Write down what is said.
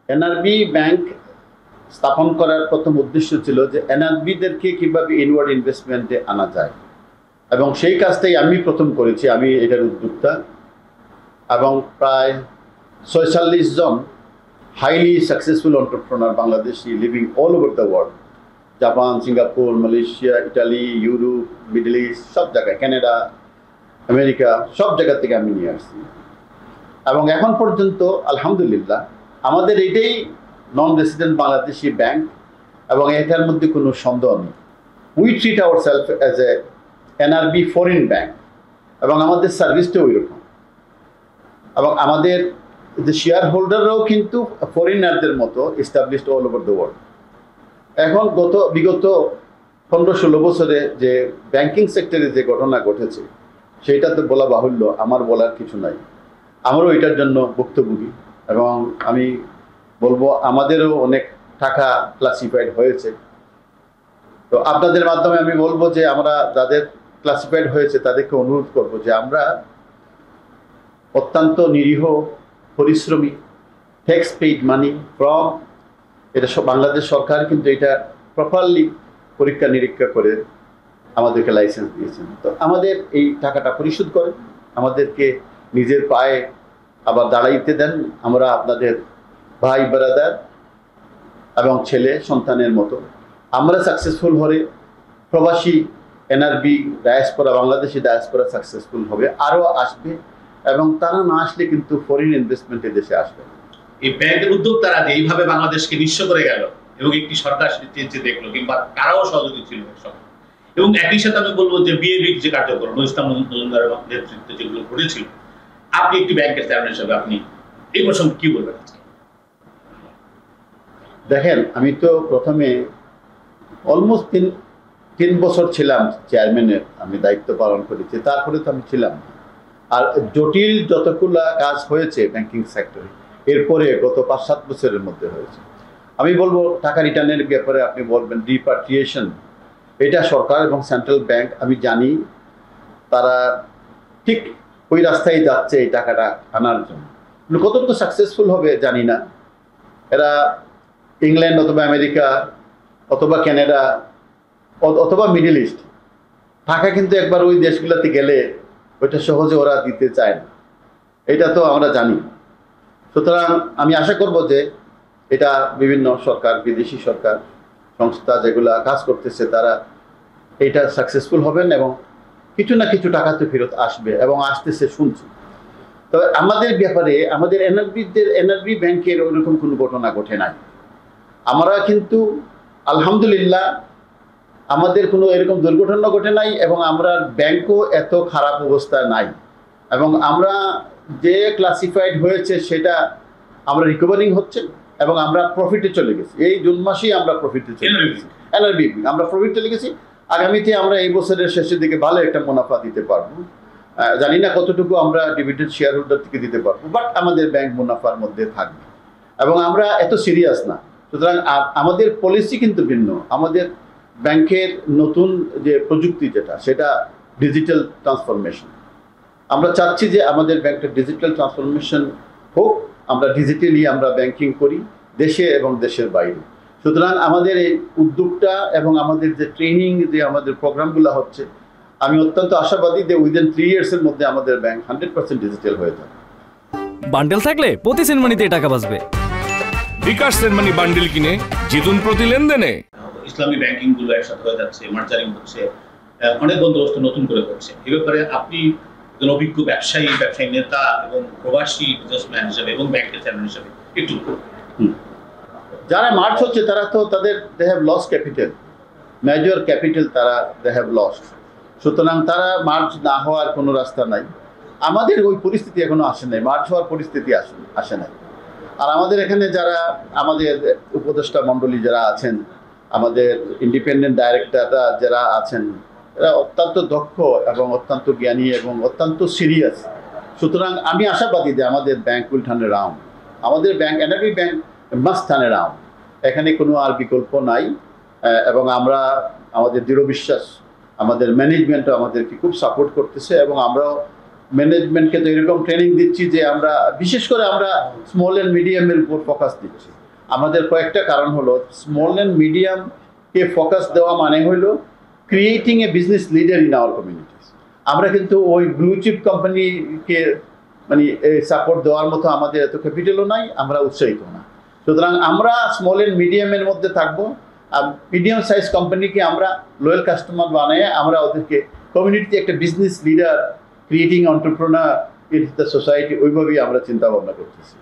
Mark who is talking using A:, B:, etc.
A: NRB bank স্থাপন করার প্রথম উদ্দেশ্য ছিল যে এনআরবিদেরকে কীভাবে ইনওয়ার্ড ইনভেস্টমেন্টে আনা যায়, এবং সেই কাজটাই আমি প্রথম করেছি। আমি এটার উদ্যোক্তা, এবং প্রায় ৪৬ জন highly successful entrepreneur Bangladeshi living all over the world, Japan, Singapore, Malaysia, Italy, Europe, Middle East, সব জায়গায়, কানাডা, আমেরিকা, সব জায়গা থেকে আমি নিয়ে আসছি। এবং এখন পর্যন্ত আলহামদুলিল্লাহ আমাদের এটাই নন রেসিডেন্ট বাংলাদেশি ব্যাংক, এবং এটার মধ্যে কোনো সন্দেহ নেই। We treat our self as a NRB foreign bank, এবং আমাদের সার্ভিসটাও ওই রকম, এবং আমাদের যে শেয়ার হোল্ডাররাও কিন্তু ফরেনারদের মতো established all over the world. এখন বিগত ১৫-১৬ বছরে যে ব্যাংকিং সেক্টরে যে ঘটনা ঘটেছে সেইটা তো বলা বাহুল্য, আমার বলার কিছু নাই। আমারও এটার জন্য ভুক্তভোগী, এবং আমি বলবো আমাদেরও অনেক টাকা ক্লাসিফাইড হয়েছে। তো আপনাদের মাধ্যমে আমি বলবো যে আমরা যাদের ক্লাসিফাইড হয়েছে তাদেরকে অনুরোধ করব যে আমরা অত্যন্ত নিরীহ পরিশ্রমী, ট্যাক্স পেইড মানি ফ্রম, এটা বাংলাদেশ সরকার কিন্তু এটা প্রপারলি পরীক্ষা নিরীক্ষা করে আমাদেরকে লাইসেন্স দিয়েছেন। তো আমাদের এই টাকাটা পরিশোধ করেন, আমাদেরকে নিজের পায়ে আবার দাঁড়াইতে দেন। আমরা আপনাদের ভাই ব্রাদার এবং ছেলে সন্তানের মতো। আমরা সাকসেসফুল হলে প্রবাসী NRB diaspora, Bangladeshi diaspora successful হবে, আরও আসবে, এবং তারা না আসলে কিন্তু ফরেন ইনভেস্টমেন্টে দেশে আসবে।
B: এই ব্যাংকের উদ্যোক্তারা যে এইভাবে বাংলাদেশকে নিঃস্ব করে গেল, এবং একটি সরকার যে দেখলো, কিংবা তারাও সহযোগী ছিল এবং একই সাথে আমি বলবো যে বিএবির যে কার্যক্রম ইসলাম মজুমদারের নেতৃত্বে যেগুলো ঘটেছিল, আপনি একটি ব্যাংকের চেয়ারম্যান হিসেবে আপনি এই প্রসঙ্গে কি বলবেন?
A: দেখেন, আমি তো প্রথমে অলমোস্ট তিন বছর ছিলাম চেয়ারম্যানের, আমি দায়িত্ব পালন করেছি, তারপরে তো আমি ছিলাম। আর জটিল যতগুলো কাজ হয়েছে ব্যাংকিং সেক্টরে এরপরে গত ৫-৭ বছরের মধ্যে হয়েছে। আমি বলবো টাকা রিটার্নের ব্যাপারে আপনি বলবেন রিপাট্রিয়েশন, এটা সরকার এবং সেন্ট্রাল ব্যাংক আমি জানি তারা ঠিক ওই রাস্তায় যাচ্ছে এই টাকাটা আনার জন্য। কতটুকু সাকসেসফুল হবে জানি না। এরা ইংল্যান্ড অথবা আমেরিকা অথবা কানাডা অথবা মিডল ইস্ট, টাকা কিন্তু একবার ওই দেশগুলোতে গেলে ওইটা সহজে ওরা দিতে চায় না, এটা তো আমরা জানি। সুতরাং আমি আশা করব যে এটা বিভিন্ন সরকার, বিদেশি সরকার সংস্থা যেগুলা কাজ করতেছে তারা এটা সাকসেসফুল হবেন, এবং কিছু না কিছু টাকা তো ফেরত আসবে, এবং আসতেছে শুনছি। তবে আমাদের ব্যাপারে আমাদের এনআরবি ব্যাংকের ওইরকম কোনো ঘটনা ঘটে নাই। আমরা কিন্তু আলহামদুলিল্লাহ আমাদের কোনো এরকম দুর্ঘটনা ঘটে নাই, এবং আমরা ব্যাংকও এত খারাপ অবস্থায় নাই, এবং আমরা যে ক্লাসিফাইড হয়েছে সেটা আমরা রিকভারিং হচ্ছে, এবং আমরা প্রফিটে চলে গেছি। এই জুন মাসেই আমরা প্রফিটে চলে গেছি, এনআরবি আমরা প্রফিট চলে গেছি। আগামীতে আমরা এই বছরের শেষের দিকে ভালো একটা মুনাফা দিতে পারবো। জানি না কতটুকু আমরা ডিভিডেন্ড শেয়ার হোল্ডার থেকে দিতে পারবো, বাট আমাদের ব্যাংক মুনাফার মধ্যে থাকবে, এবং আমরা এত সিরিয়াস না। সুতরাং আমাদের পলিসি কিন্তু ভিন্ন। আমাদের ব্যাংকের নতুন যে প্রযুক্তি যেটা, সেটা ডিজিটাল ট্রান্সফরমেশন। আমরা চাচ্ছি যে আমাদের ব্যাংকটা ডিজিটাল ট্রান্সফরমেশন হোক, আমরা ডিজিটালি আমরা ব্যাংকিং করি দেশে এবং দেশের বাইরে। সুতরাং আমাদের এই উদ্যোগটা এবং আমাদের যে ট্রেনিং, যে আমাদের প্রোগ্রামগুলো হচ্ছে, আমি অত্যন্ত আশাবাদী যে উইদিন 3 ইয়ার্সের মধ্যে আমাদের ব্যাংক 100% ডিজিটাল হয়ে যাবে।
C: বান্ডেল থাকলে প্রতি সেনমানিতে টাকা বাঁচবে।
D: বিকাশ সেনমানি বান্ডেল কিনে জিতুন প্রতি লেনদেনে।
B: ইসলামী ব্যাংকিং গুলো একসাথে হয়ে যাচ্ছে, মার্জারিং হচ্ছে, অনেক বন্দোবস্ত নতুন করে হচ্ছে। এ ব্যাপারে আপনি একজন অভিজ্ঞ ব্যবসায়ী নেতা এবং প্রবাসী বিজনেসম্যান হিসেবে এবং ব্যাংকের চেয়ারম্যান হিসেবে একটু
A: যারা মার্চ হচ্ছে তারা তো তাদের they have loss capital, major capital তারা দে হ্যাভ লস। সুতরাং তারা মার্চ না হওয়ার কোনো রাস্তা নাই। আমাদের ওই পরিস্থিতি এখনো আসে নাই, মার্চ হওয়ার পরিস্থিতি আসে নাই। আর আমাদের এখানে যারা আমাদের উপদেষ্টা মণ্ডলী যারা আছেন, আমাদের ইন্ডিপেন্ডেন্ট ডাইরেক্টররা যারা আছেন, এরা অত্যন্ত দক্ষ এবং অত্যন্ত জ্ঞানী এবং অত্যন্ত সিরিয়াস। সুতরাং আমি আশাবাদী যে আমাদের ব্যাংক উইল টার্ন অ্যারাউন্ড। আমাদের bank, NRB bank must turn around, এখানে কোনো আর বিকল্প নাই। এবং আমরা আমাদের দৃঢ় বিশ্বাস, আমাদের ম্যানেজমেন্টও আমাদেরকে খুব সাপোর্ট করতেছে, এবং আমরাও ম্যানেজমেন্টকে তো এরকম ট্রেনিং দিচ্ছি যে আমরা বিশেষ করে আমরা স্মল অ্যান্ড মিডিয়ামের উপর ফোকাস দিচ্ছি। আমাদের কয়েকটা কারণ হলো, স্মল অ্যান্ড মিডিয়ামকে ফোকাস দেওয়া মানে হলো creating a business leader in our communities. আমরা কিন্তু ওই ব্লু চিপ কোম্পানিকে মানে সাপোর্ট দেওয়ার মতো আমাদের এত ক্যাপিটালও নাই, আমরা উৎসাহিত না। সুতরাং আমরা স্মল অ্যান্ড মিডিয়ামের মধ্যে থাকবো, আর মিডিয়াম সাইজ কোম্পানিকে আমরা লোয়াল কাস্টমার বানিয়ে আমরা ওদেরকে কমিউনিটিতে একটা business leader, creating entrepreneur in the society, ওইভাবেই আমরা চিন্তা ভাবনা করতেছি।